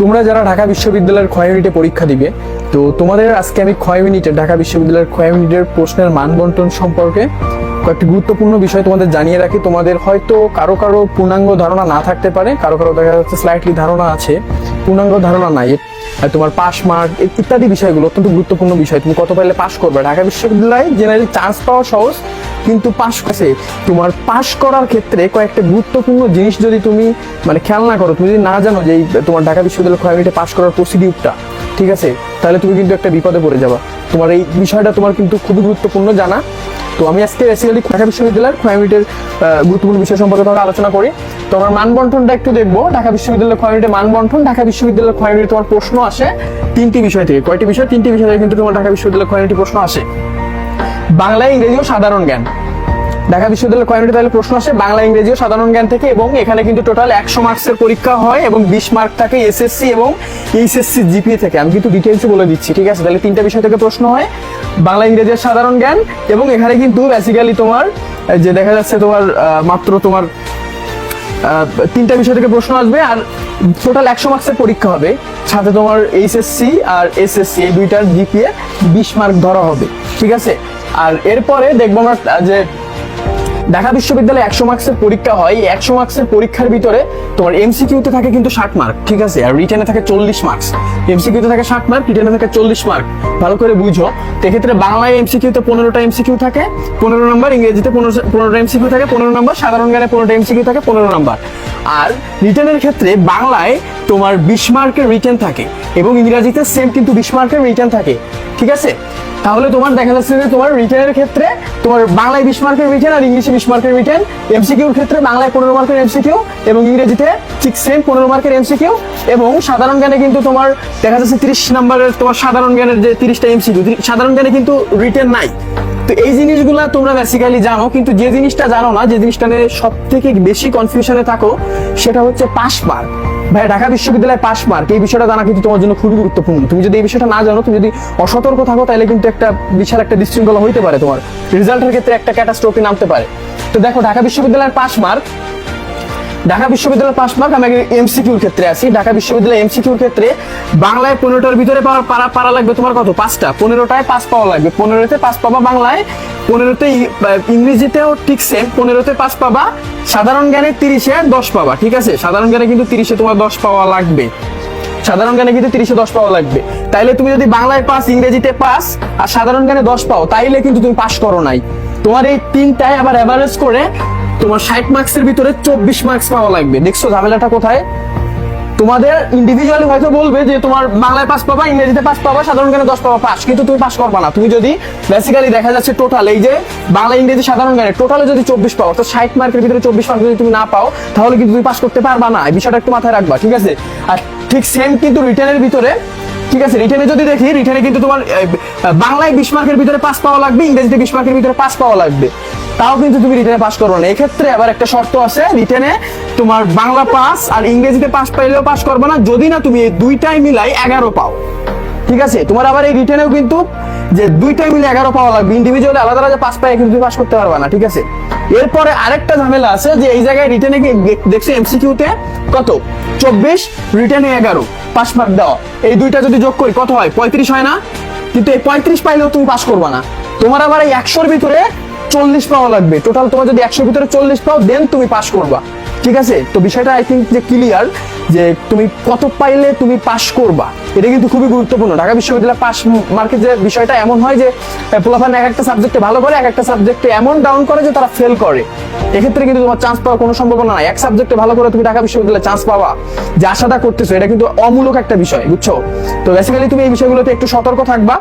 তোমরা যারা ঢাকা বিশ্ববিদ্যালয়ের ক্ষয় ইউনিটে পরীক্ষা দিবে, তো তোমাদের আজকে আমি ক্ষয় ইউনিটে ঢাকা বিশ্ববিদ্যালয়ের ক্ষয় ইউনিটের প্রশ্নের মান বন্টন সম্পর্কে কয়েকটি গুরুত্বপূর্ণ বিষয় তোমাদের জানিয়ে রাখি। তোমাদের হয়তো কারো কারো পূর্ণাঙ্গ ধারণা না থাকতে পারে, কারো কারো দেখা যাচ্ছে স্লাইটলি ধারণা আছে, পূর্ণাঙ্গ ধারণা নাই। তোমার পাস মার্ক ইত্যাদি বিষয়গুলো অত্যন্ত গুরুত্বপূর্ণ বিষয়। তুমি কত পাইলে পাস করবে। ঢাকা বিশ্ববিদ্যালয়ে জেনারেলি চান্স পাওয়া সহজ, কিন্তু পাস করছে তোমার পাস করার ক্ষেত্রে কয়েকটা গুরুত্বপূর্ণ জিনিস যদি তুমি খেয়াল না করো, তুমি যদি না জানো যে তোমার ঢাকা বিশ্ববিদ্যালয় ক্ষয় ইউনিটে পাস করার প্রসিডিউরটা, ঠিক আছে, তাহলে তুমি কিন্তু একটা বিপদে পড়ে যাবা। তোমার এই বিষয়টা তোমার কিন্তু খুবই গুরুত্বপূর্ণ জানা। তো আমি আজকে বেসিক্যালি ঢাকা বিশ্ববিদ্যালয়ের ক্ষয় ইউনিটের গুরুত্বপূর্ণ বিষয় সম্পর্কে তোমাকে আলোচনা করি। তোমার মান বন্টনটা একটু দেখবো। ঢাকা বিশ্ববিদ্যালয়ের ক্ষয় ইউনিটের মান বন্টন। ঢাকা বিশ্ববিদ্যালয়ের ক্ষয় ইউনিটে তোমার প্রশ্ন আসে তিনটি বিষয় থেকে। কয়টি বিষয়? তিনটি বিষয় থেকে কিন্তু তোমার ঢাকা বিশ্ববিদ্যালয়ের ক্ষয় ইউনিটে প্রশ্ন আসে। বাংলা, ইংরেজি ও সাধারণ জ্ঞান। ঢাকা বিশ্ববিদ্যালয়ের ক্ষয় ইউনিটে তাহলে প্রশ্ন আসে বাংলা, ইংরেজি ও সাধারণ জ্ঞান থেকে, এবং এখানে কিন্তু টোটাল 100 মার্কসের পরীক্ষা হয় এবং 20 মার্ক থাকে এসএসসি এবং এইচএসসি জিপিএ থেকে। আমি কিন্তু ডিটেইলসে বলে দিচ্ছি, ঠিক আছে? তাহলে তিনটা বিষয় থেকে প্রশ্ন হয়, বাংলা, ইংরেজি আর সাধারণ জ্ঞান। এবং এখানে কিন্তু বেসিক্যালি তোমার যে দেখা যাচ্ছে তোমার মাত্র তোমার তিনটা বিষয় থেকে প্রশ্ন আসবে, আর টোটাল 100 মার্কসের পরীক্ষা হবে। সাথে তোমার এইচএসসি আর এসএসসি এই দুইটার জিপিএ 20 মার্ক ধরা হবে, ঠিক আছে? আর এরপরে দেখবো আমরা যে ঢাকা বিশ্ববিদ্যালয়ে 100 মার্কসের পরীক্ষা হয়। এই 100 মার্কসের পরীক্ষার ভিতরে তোমার এমসিকিউতে থাকে কিন্তু 60 মার্ক, ঠিক আছে? আর রিটেনে থাকে 40 মার্কস। এমসিকিউতে থাকে 60 মার্ক, রিটেনে থাকে 40 মার্ক। ভালো করে বুঝো। এক্ষেত্রে বাংলায় এমসিকিউতে 15টা এমসিকিউ থাকে 15 নম্বর, ইংরেজিতে 15টা এমসিকিউ থাকে 15 নম্বর, সাধারণ জ্ঞানে 15টা এমসিকিউ থাকে 15 নম্বর। আর রিটেনের ক্ষেত্রে বাংলায় তোমার 20 মার্কের রিটেন থাকে এবং ইংরেজিতে সেম কিন্তু 20 মার্কের রিটেন থাকে, ঠিক আছে? তাহলে তোমার দেখা যাচ্ছে যে তোমার রিটেনের ক্ষেত্রে তোমার বাংলায় 20 মার্কের রিটেন আর ইংলিশে 20 মার্কের রিটেন। এমসিকিউর ক্ষেত্রে বাংলায় 15 মার্কের এমসিকিউ এবং ইংরেজিতে ঠিক সেম 15 মার্কের এমসিকিউ। এবং সাধারণ জ্ঞানে কিন্তু তোমার দেখা যাচ্ছে 30 নম্বরের তোমার সাধারণ জ্ঞানের যে 30টা এমসিকিউ, সাধারণ জ্ঞানে কিন্তু রিটেন নাই। তো এই জিনিসগুলা তোমরা বেসিক্যালি জানো, কিন্তু যে জিনিসটা জানো না, যে জিনিসটা নিয়ে সব থেকে বেশি কনফিউশনে থাকো, সেটা হচ্ছে পাস মার্ক। ভাই, ঢাকা বিশ্ববিদ্যালয়ে পাস মার্ক, এই বিষয়টা জানা কিন্তু তোমার জন্য খুবই গুরুত্বপূর্ণ। তুমি যদি এই বিষয়টা না জানো, তুমি যদি অসতর্ক থাকো, তাহলে কিন্তু একটা বিশাল একটা বিশৃঙ্খলা হইতে পারে, তোমার রেজাল্টের ক্ষেত্রে একটা ক্যাটাস্ট্রফি নামতে পারে। তো দেখো, ঢাকা বিশ্ববিদ্যালয়ের পাস মার্ক, ঢাকা বিশ্ববিদ্যালয়ের পাস মার্ক। আমি এমসিকিউর ক্ষেত্রে আসি। ঢাকা বিশ্ববিদ্যালয়ের এমসিকিউর ক্ষেত্রে বাংলায় 15টার ভিতরে পারা লাগবে তোমার কত? 5টা। 15টায় পাস পাওয়া লাগবে। 15তে পাস পাবা বাংলায়, 15তে ইংরেজিতেও ঠিক সেম 15তে পাস পাবা। সাধারণ জ্ঞানে 30-এ 10 পাবা, ঠিক আছে? সাধারণ জ্ঞানে কিন্তু 30-এ তোমার 10 পাওয়া লাগবে। সাধারণ জ্ঞানে কিন্তু 30-এ 10 পাওয়া লাগবে। তাইলে তুমি যদি বাংলায় পাস, ইংরেজিতে পাস আর সাধারণ জ্ঞানে 10 পাও, তাইলে কিন্তু তুমি পাস করো নাই। তোমার এই তিনটায় আবার এভারেজ করে তোমার 60 মার্কসের ভিতরে 24 মার্কস পাওয়া লাগবে। দেখছো ঝামেলাটা কোথায়? তোমাদের ইন্ডিভিজুয়ালি হয়তো বলবে যে তোমার বাংলায় পাস পাবা, ইংরেজিতে পাস পাবা, সাধারণ জ্ঞানে 10 পাবা, পাস, কিন্তু তুমি পাস করবা না। তুমি যদি বেসিক্যালি দেখা যাচ্ছে টোটাল এই যে বাংলা, ইংরেজি, সাধারণ জ্ঞানে টোটালে যদি 24 পাও, তো 60 মার্কের ভিতরে 24 মার্ক যদি তুমি না পাও, তাহলে কিন্তু তুমি পাস করতে পারবা না। এই বিষয়টা একটু মাথায় রাখবা, ঠিক আছে? আর ঠিক সেম কিন্তু রিটেনের ভিতরে, ঠিক আছে? রিটেনে যদি দেখি, রিটেনে কিন্তু তোমার বাংলায় 20 মার্কের ভিতরে পাস পাওয়া লাগবে, ইংরেজিতে 20 মার্কের ভিতরে পাস পাওয়া লাগবে, তাও কিন্তু তুমি রিটেনে পাস করবে না। এক্ষেত্রে আবার একটা শর্ত আছে, রিটেনে তোমার বাংলা পাস আর ইংরেজিতে পাস পাইলেও পাস করবে না, যদি না তুমি এই দুইটাই মিলাই 11 পাও, ঠিক আছে? তোমার আবার এই রিটেনেও কিন্তু যে দুইটাই মিলে 11 পাওয়া লাগবে। ইন্ডিভিজুয়ালি আলাদা আলাদা পাস পাই কিন্তু তুমি পাস করতে পারবে না, ঠিক আছে? এরপরে আরেকটা ঝামেলা আছে যে এই জায়গায় রিটেনে দেখছো এমসিকিউতে কত? 24, রিটেনে 11, পাস মার্ক দেওয়া। এই দুইটা যদি যোগ করি কত হয়? 35 হয় না? কিন্তু এই 35 পাইলেও তুমি পাস করবা না। তোমার আবার এই 100-র ভিতরে 40 পাওয়া লাগবে। টোটাল তোমার যদি 100-র ভিতরে 40 পাও, দেন তুমি পাস করবা, ঠিক আছে? তো বিষয়টা আই থিঙ্ক যে ক্লিয়ার, যে তুমি কত পাইলে তুমি পাস করবা, এটা কিন্তু খুবই গুরুত্বপূর্ণ। ঢাকা বিশ্ববিদ্যালয় পাস মার্কের যে বিষয়টা এমন হয় যে পোলাপান এক একটা সাবজেক্টে ভালো করে, এক একটা সাবজেক্টে এমন ডাউন করে যে তারা ফেল করে। এক্ষেত্রে কিন্তু তোমার চান্স পাওয়ার কোনো সম্ভাবনা নাই। এক সাবজেক্টে ভালো করে তুমি ঢাকা বিশ্ববিদ্যালয়ে চান্স পাওয়া, যে আশাটা করতেছো, এটা কিন্তু অমূলক একটা বিষয়, বুঝছো? তো বেসিক্যালি তুমি এই বিষয়গুলোতে একটু সতর্ক থাকবা।